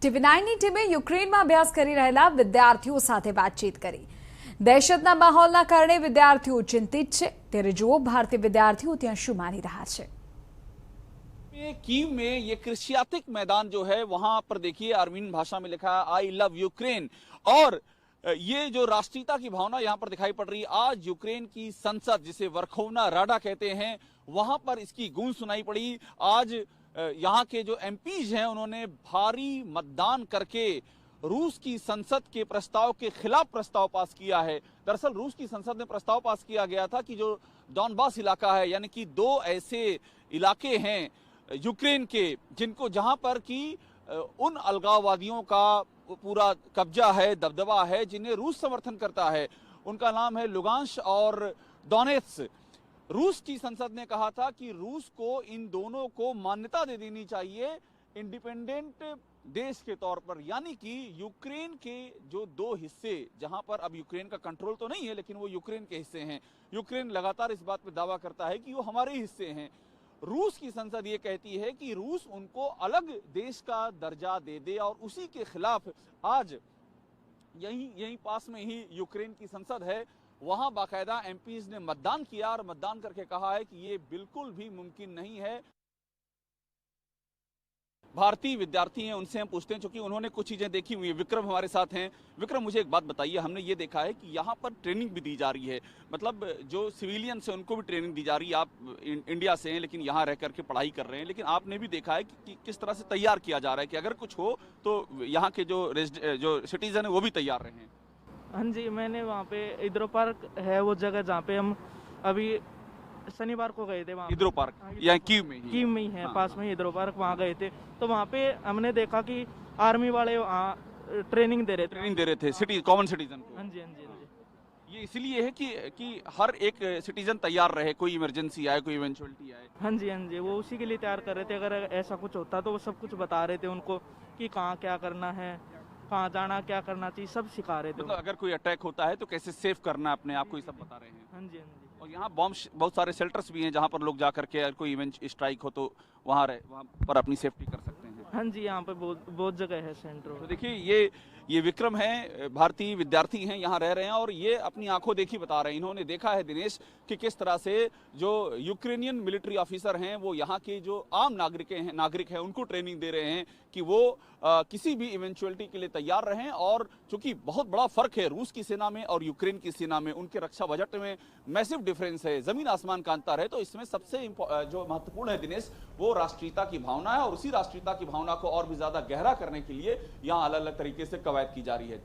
ટીવી9ની ટીમે યુક્રેનમાં અભ્યાસ કરી રહેલા વિદ્યાર્થીઓ સાથે વાતચીત કરી। દહેશતના માહોલના કારણે વિદ્યાર્થીઓ ચિંતિત છે, ત્યારે જુઓ ભારતીય વિદ્યાર્થીઓ ત્યાં શું માની રહ્યા છે। कीव में ये क्रिश्चियातिक मैदान जो है वहां पर देखिए आर्मीन भाषा में लिखा है आई लव यूक्रेन, और ये जो राष्ट्रीयता की भावना यहाँ पर दिखाई पड़ रही है। आज यूक्रेन की संसद, जिसे वर्खोवना राडा कहते हैं, वहां पर इसकी गूंज सुनाई पड़ी। आज यहाँ के जो एमपीज हैं उन्होंने भारी मतदान करके रूस की संसद के प्रस्ताव के खिलाफ प्रस्ताव पास किया है। दरअसल रूस की संसद में प्रस्ताव पास किया गया था कि जो डॉनबास इलाका है, यानी कि दो ऐसे इलाके हैं यूक्रेन के जिनको जहां पर कि उन अलगाववादियों का पूरा कब्जा है, दबदबा है, जिन्हें रूस समर्थन करता है। उनका नाम है लुगांश और डोनेत्स। रूस की संसद ने कहा था कि रूस को इन दोनों को मान्यता दे देनी चाहिए इंडिपेंडेंट देश के तौर पर, यानी कि यूक्रेन के जो दो हिस्से, जहां पर अब यूक्रेन का कंट्रोल तो नहीं है लेकिन वो यूक्रेन के हिस्से हैं। यूक्रेन लगातार इस बात पर दावा करता है कि वो हमारे हिस्से हैं। रूस की संसद ये कहती है कि रूस उनको अलग देश का दर्जा दे दे, और उसी के खिलाफ आज यहीं पास में ही यूक्रेन की संसद है, वहां बाकायदा एमपीज ने मतदान किया और मतदान करके कहा है कि ये बिल्कुल भी मुमकिन नहीं है। भारतीय विद्यार्थी हैं, उनसे हम पूछते हैं, क्योंकि उन्होंने कुछ चीजें देखी हुई है। विक्रम हमारे साथ हैं। विक्रम, मुझे एक बात बताइए, हमने ये देखा है कि यहाँ पर ट्रेनिंग भी दी जा रही है, मतलब जो सिविलियंस हैं उनको भी ट्रेनिंग दी जा रही है। आप इंडिया से हैं लेकिन यहाँ रह करके पढ़ाई कर रहे हैं, लेकिन आपने भी देखा है कि किस तरह से तैयार किया जा रहा है कि अगर कुछ हो तो यहाँ के जो सिटीजन है वो भी तैयार रहे हैं। हाँ जी, मैंने वहाँ पे इद्रो पार्क है वो जगह जहाँ पे हम अभी शनिवार को गए थे। वहाँ इद्रो पार्क या कीव में ही है, पास में इद्रो पार्क, वहाँ गए थे। तो वहाँ पे हमने देखा कि आर्मी वाले वहाँ ट्रेनिंग दे रहे थे कॉमन सिटीजन को। हाँ जी हाँ जी हाँ जी। ये इसलिए है कि हर एक सिटीजन तैयार रहे, कोई इमरजेंसी आए, कोई इवेंचुअलिटी आए। हाँ जी हाँ जी, वो उसी के लिए तैयार कर रहे थे। अगर ऐसा कुछ होता तो वो सब कुछ बता रहे थे उनको कि कहाँ क्या करना है, कहाँ जाना, क्या करना चाहिए, सब सिखा रहे थे। मतलब अगर कोई अटैक होता है तो कैसे सेफ करना है अपने आप को, ये सब बता रहे हैं। हाँ जी हाँ जी। और यहाँ बहुत सारे शेल्टर्स भी हैं जहाँ पर लोग जा करके अगर कोई इवेंट स्ट्राइक हो तो वहाँ पर अपनी सेफ्टी कर सकते हैं। हाँ जी, यहाँ पे बहुत जगह है सेंटर। तो देखिए ये विक्रम है, भारतीय विद्यार्थी हैं, यहाँ रह रहे हैं, और ये अपनी आंखों देखी बता रहे हैं। इन्होंने देखा है दिनेश कि किस तरह से जो यूक्रेनियन मिलिट्री ऑफिसर हैं वो यहाँ के जो आम नागरिक हैं उनको ट्रेनिंग दे रहे हैं कि वो किसी भी इवेंचुअलिटी के लिए तैयार रहें। और चूंकि बहुत बड़ा फर्क है रूस की सेना में और यूक्रेन की सेना में, उनके रक्षा बजट में मैसिव डिफरेंस है, जमीन आसमान का अंतर है। तो इसमें सबसे जो महत्वपूर्ण है दिनेश, वो राष्ट्रीयता की भावना है, और उसी राष्ट्रीयता की भावना को और भी ज्यादा गहरा करने के लिए यहाँ अलग अलग तरीके से कवायद की जा रही है।